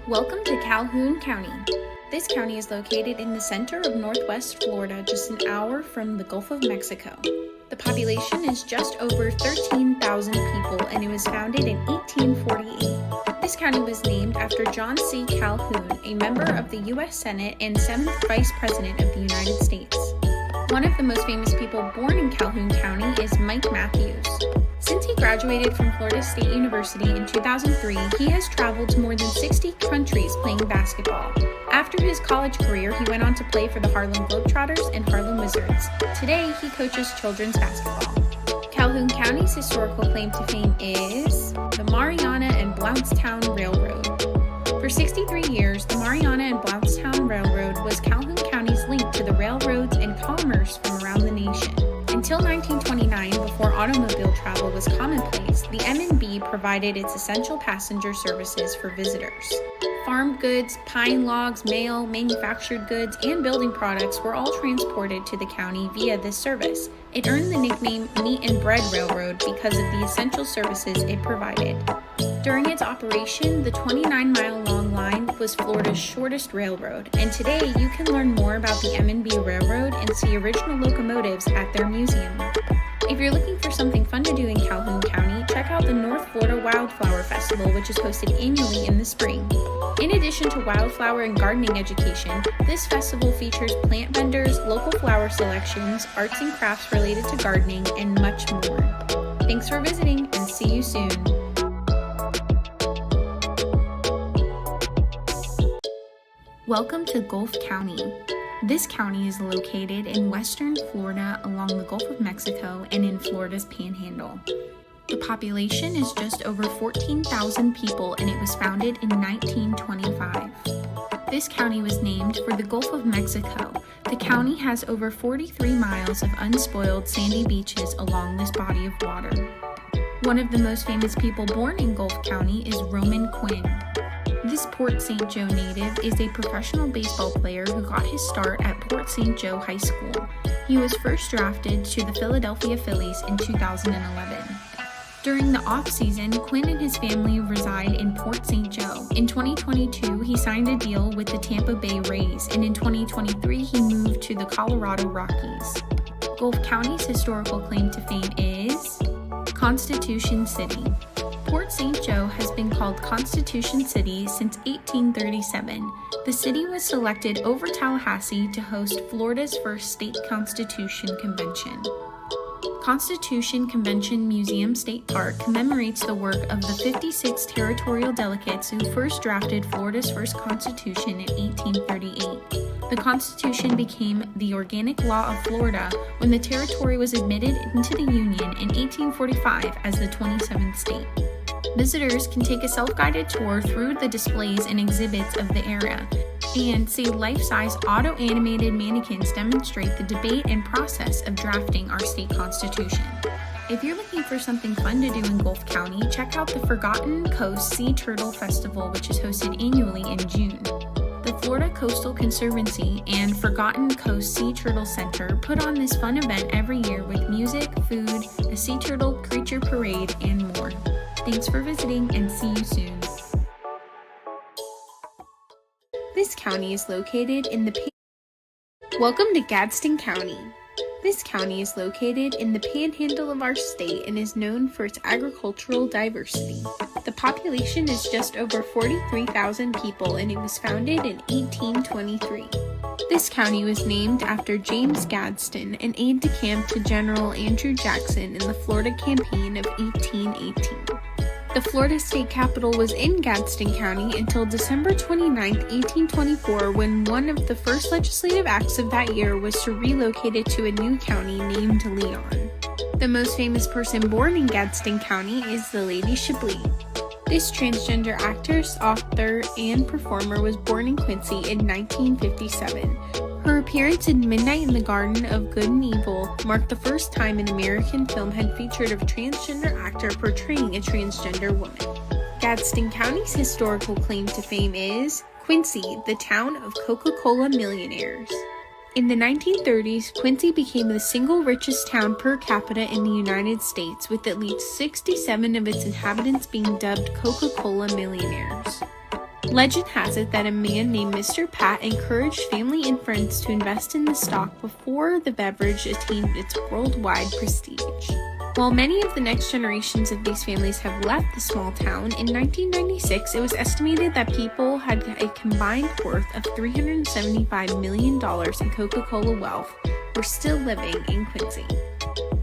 Welcome to Calhoun County. This county is located in the center of northwest Florida, just an hour from the Gulf of Mexico. The population is just over 13,000 people, and it was founded in 1848. This county was named after John C. Calhoun, a member of the U.S. Senate and 7th Vice President of the United States. One of the most famous people born in Calhoun County is Mike Matthews. Since he graduated from Florida State University in 2003, he has traveled to more than 60 countries playing basketball. After his college career, he went on to play for the Harlem Globetrotters and Harlem Wizards. Today, he coaches children's basketball. Calhoun County's historical claim to fame is the Mariana and Blountstown Railroad. For 63 years, the Mariana and Blountstown Railroad was Calhoun County's link to the railroads and commerce from around the nation. Until 1929, before automobile travel was commonplace, the M&B provided its essential passenger services for visitors. Farm goods, pine logs, mail, manufactured goods, and building products were all transported to the county via this service. It earned the nickname Meat and Bread Railroad because of the essential services it provided. During its operation, the 29-mile-long line was Florida's shortest railroad, and today you can learn more about the M&B Railroad and see original locomotives at their museum. If you're looking for something fun to do in Calhoun County, check out the North Florida Wildflower Festival, which is hosted annually in the spring. In addition to wildflower and gardening education, this festival features plant vendors, local flower selections, arts and crafts related to gardening, and much more. Thanks for visiting, and see you soon. Welcome to Gulf County. This county is located in western Florida along the Gulf of Mexico and in Florida's Panhandle. The population is just over 14,000 people, and it was founded in 1925. This county was named for the Gulf of Mexico. The county has over 43 miles of unspoiled sandy beaches along this body of water. One of the most famous people born in Gulf County is Roman Quinn. This Port St. Joe native is a professional baseball player who got his start at Port St. Joe High School. He was first drafted to the Philadelphia Phillies in 2011. During the off-season, Quinn and his family reside in Port St. Joe. In 2022, he signed a deal with the Tampa Bay Rays, and in 2023, he moved to the Colorado Rockies. Gulf County's historical claim to fame is Constitution City. Port St. Joe has been called Constitution City since 1837. The city was selected over Tallahassee to host Florida's first state constitution convention. Constitution Convention Museum State Park commemorates the work of the 56 territorial delegates who first drafted Florida's first constitution in 1838. The Constitution became the organic law of Florida when the territory was admitted into the Union in 1845 as the 27th state. Visitors can take a self-guided tour through the displays and exhibits of the area and see life-size auto-animated mannequins demonstrate the debate and process of drafting our state constitution. If you're looking for something fun to do in Gulf County, check out the Forgotten Coast Sea Turtle Festival, which is hosted annually in June. The Florida Coastal Conservancy and Forgotten Coast Sea Turtle Center put on this fun event every year with music, food, a sea turtle creature parade, and more. Thanks for visiting, and see you soon. This county is located in the Welcome to Gadsden County. This county is located in the panhandle of our state and is known for its agricultural diversity. The population is just over 43,000 people, and it was founded in 1823. This county was named after James Gadsden, an aide-de-camp to General Andrew Jackson in the Florida Campaign of 1818. The Florida state capital was in Gadsden County until December 29, 1824, when one of the first legislative acts of that year was to relocate it to a new county named Leon. The most famous person born in Gadsden County is the Lady Chablis. This transgender actress, author, and performer was born in Quincy in 1957. Her appearance in Midnight in the Garden of Good and Evil marked the first time an American film had featured a transgender actor portraying a transgender woman. Gadsden County's historical claim to fame is Quincy, the town of Coca-Cola millionaires. In the 1930s, Quincy became the single richest town per capita in the United States, with at least 67 of its inhabitants being dubbed Coca-Cola millionaires. Legend has it that a man named Mr. Pat encouraged family and friends to invest in the stock before the beverage attained its worldwide prestige. While many of the next generations of these families have left the small town, in 1996 it was estimated that people had a combined worth of $375 million in Coca-Cola wealth were still living in Quincy.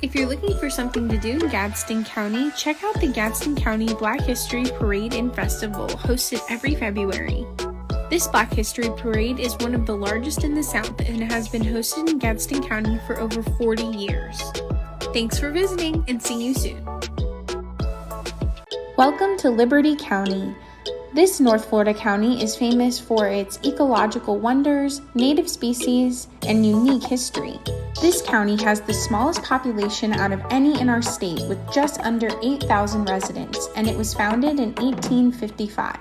If you're looking for something to do in Gadsden County, check out the Gadsden County Black History Parade and Festival, hosted every February. This Black History Parade is one of the largest in the South and has been hosted in Gadsden County for over 40 years. Thanks for visiting, and see you soon. Welcome to Liberty County. This North Florida county is famous for its ecological wonders, native species, and unique history. This county has the smallest population out of any in our state, with just under 8,000 residents, and it was founded in 1855.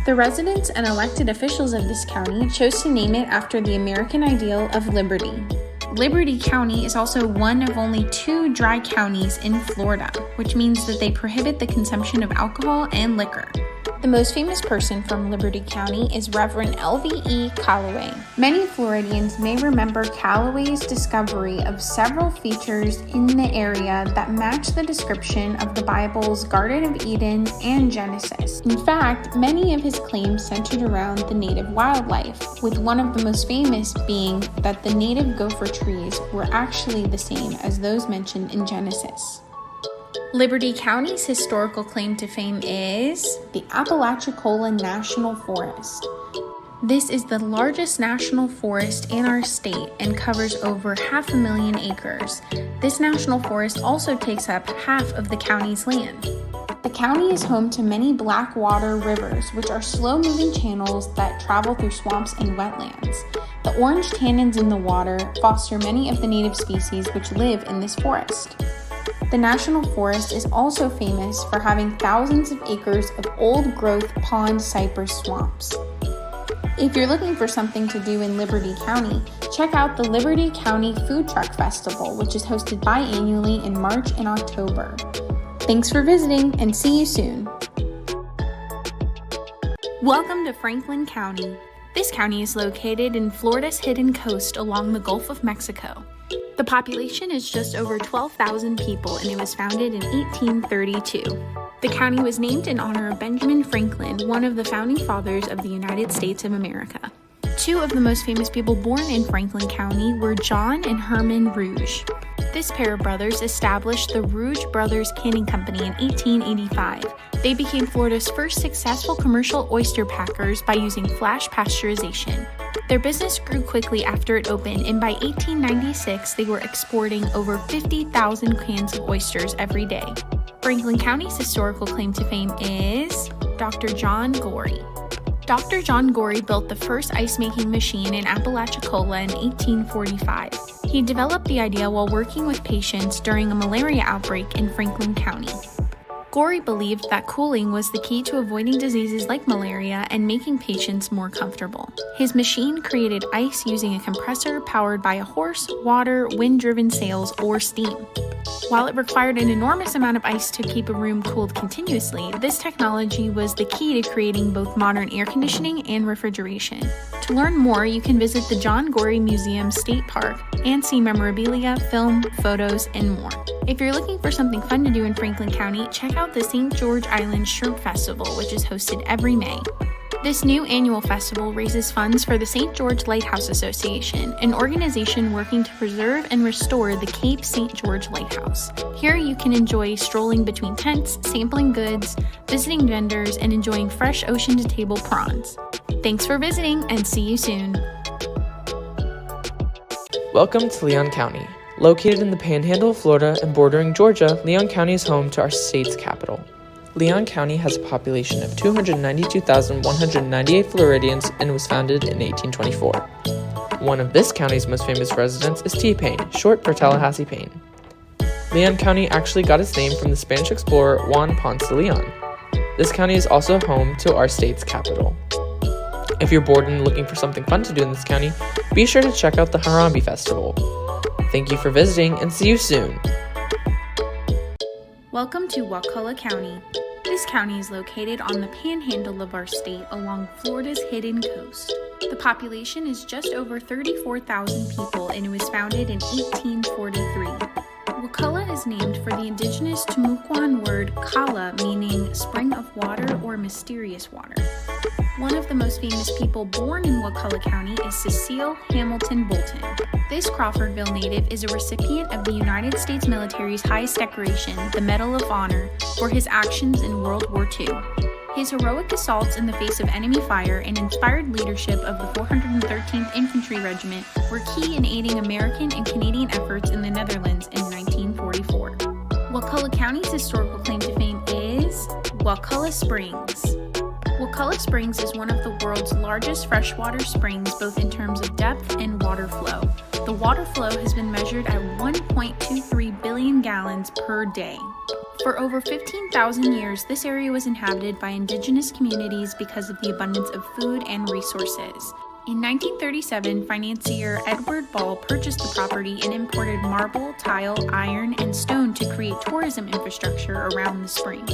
The residents and elected officials of this county chose to name it after the American ideal of liberty. Liberty County is also one of only 2 dry counties in Florida, which means that they prohibit the consumption of alcohol and liquor. The most famous person from Liberty County is Reverend L.V.E. Calloway. Many Floridians may remember Calloway's discovery of several features in the area that match the description of the Bible's Garden of Eden and Genesis. In fact, many of his claims centered around the native wildlife, with one of the most famous being that the native gopher trees were actually the same as those mentioned in Genesis. Liberty County's historical claim to fame is the Apalachicola National Forest. This is the largest national forest in our state and covers over 500,000 acres. This national forest also takes up half of the county's land. The county is home to many black water rivers, which are slow-moving channels that travel through swamps and wetlands. The orange tannins in the water foster many of the native species which live in this forest. The National Forest is also famous for having thousands of acres of old-growth pond cypress swamps. If you're looking for something to do in Liberty County, check out the Liberty County Food Truck Festival, which is hosted biannually in March and October. Thanks for visiting, and see you soon. Welcome to Franklin County. This county is located in Florida's hidden coast along the Gulf of Mexico. The population is just over 12,000 people, and it was founded in 1832. The county was named in honor of Benjamin Franklin, one of the founding fathers of the United States of America. 2 of the most famous people born in Franklin County were John and Herman Rouge. This pair of brothers established the Rouge Brothers Canning Company in 1885. They became Florida's first successful commercial oyster packers by using flash pasteurization. Their business grew quickly after it opened, and by 1896 they were exporting over 50,000 cans of oysters every day. Franklin County's historical claim to fame is Dr. John Gorey. Dr. John Gorey built the first ice-making machine in Apalachicola in 1845. He developed the idea while working with patients during a malaria outbreak in Franklin County. Gorey believed that cooling was the key to avoiding diseases like malaria and making patients more comfortable. His machine created ice using a compressor powered by a horse, water, wind-driven sails, or steam. While it required an enormous amount of ice to keep a room cooled continuously, this technology was the key to creating both modern air conditioning and refrigeration. To learn more, you can visit the John Gorey Museum State Park and see memorabilia, film, photos, and more. If you're looking for something fun to do in Franklin County, check out the St. George Island Shrimp Festival, which is hosted every May. This new annual festival raises funds for the St. George Lighthouse Association, an organization working to preserve and restore the Cape St. George Lighthouse. Here you can enjoy strolling between tents, sampling goods, visiting vendors, and enjoying fresh ocean-to-table prawns. Thanks for visiting, and see you soon. Welcome to Leon County. Located in the Panhandle of Florida and bordering Georgia, Leon County is home to our state's capital. Leon County has a population of 292,198 Floridians and was founded in 1824. One of this county's most famous residents is T-Pain, short for Tallahassee Pain. Leon County actually got its name from the Spanish explorer Juan Ponce de Leon. This county is also home to our state's capital. If you're bored and looking for something fun to do in this county, be sure to check out the Harambe Festival. Thank you for visiting, and see you soon. Welcome to Wakulla County. This county is located on the panhandle of our state along Florida's hidden coast. The population is just over 34,000 people and it was founded in 1843. Wakulla is named for the indigenous Timucuan word kala, meaning spring of water or mysterious water. One of the most famous people born in Wakulla County is Cecile Hamilton Bolton. This Crawfordville native is a recipient of the United States military's highest decoration, the Medal of Honor, for his actions in World War II. His heroic assaults in the face of enemy fire and inspired leadership of the 413th Infantry Regiment were key in aiding American and Canadian efforts in the Netherlands in 1944. Wakulla County's historical claim to fame is Wakulla Springs. Wakulla Springs is one of the world's largest freshwater springs, both in terms of depth and water flow. The water flow has been measured at 1.23 billion gallons per day. For over 15,000 years, this area was inhabited by indigenous communities because of the abundance of food and resources. In 1937, financier Edward Ball purchased the property and imported marble, tile, iron, and stone to create tourism infrastructure around the spring.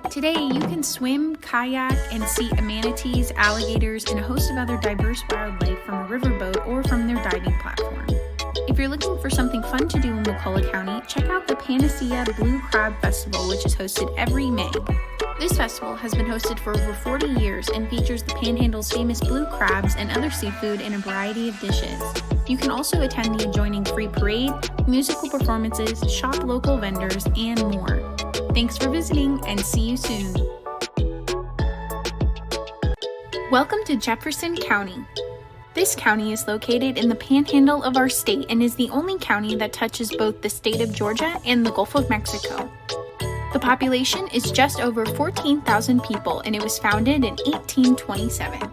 Today, you can swim, kayak, and see manatees, alligators, and a host of other diverse wildlife from a riverboat or from their diving platform. If you're looking for something fun to do in Wakulla County, check out the Panacea Blue Crab Festival, which is hosted every May. This festival has been hosted for over 40 years and features the Panhandle's famous blue crabs and other seafood in a variety of dishes. You can also attend the adjoining free parade, musical performances, shop local vendors, and more. Thanks for visiting and see you soon. Welcome to Jefferson County. This county is located in the panhandle of our state and is the only county that touches both the state of Georgia and the Gulf of Mexico. The population is just over 14,000 people and it was founded in 1827.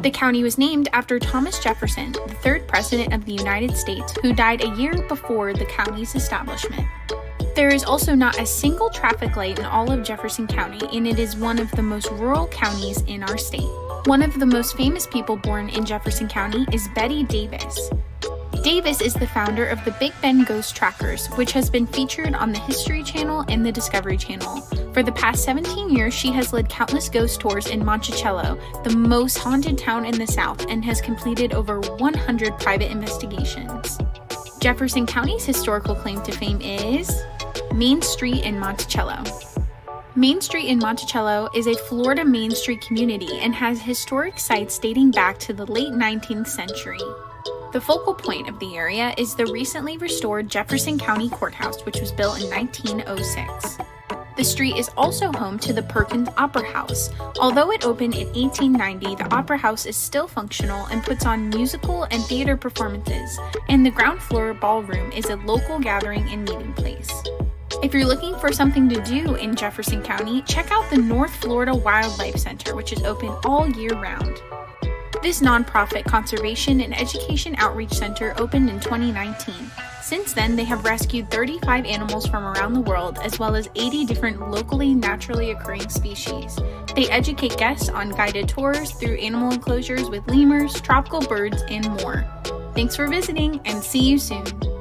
The county was named after Thomas Jefferson, the third president of the United States, who died a year before the county's establishment. There is also not a single traffic light in all of Jefferson County, and it is one of the most rural counties in our state. One of the most famous people born in Jefferson County is Betty Davis. Davis is the founder of the Big Bend Ghost Trackers, which has been featured on the History Channel and the Discovery Channel. For the past 17 years, she has led countless ghost tours in Monticello, the most haunted town in the South, and has completed over 100 private investigations. Jefferson County's historical claim to fame is Main Street in Monticello. Main Street in Monticello is a Florida Main Street community and has historic sites dating back to the late 19th century. The focal point of the area is the recently restored Jefferson County Courthouse, which was built in 1906. The street is also home to the Perkins Opera House. Although it opened in 1890, the Opera House is still functional and puts on musical and theater performances, and the ground floor ballroom is a local gathering and meeting place. If you're looking for something to do in Jefferson County, check out the North Florida Wildlife Center, which is open all year round. This nonprofit conservation and education outreach center opened in 2019. Since then, they have rescued 35 animals from around the world, as well as 80 different locally naturally occurring species. They educate guests on guided tours through animal enclosures with lemurs, tropical birds, and more. Thanks for visiting, and see you soon.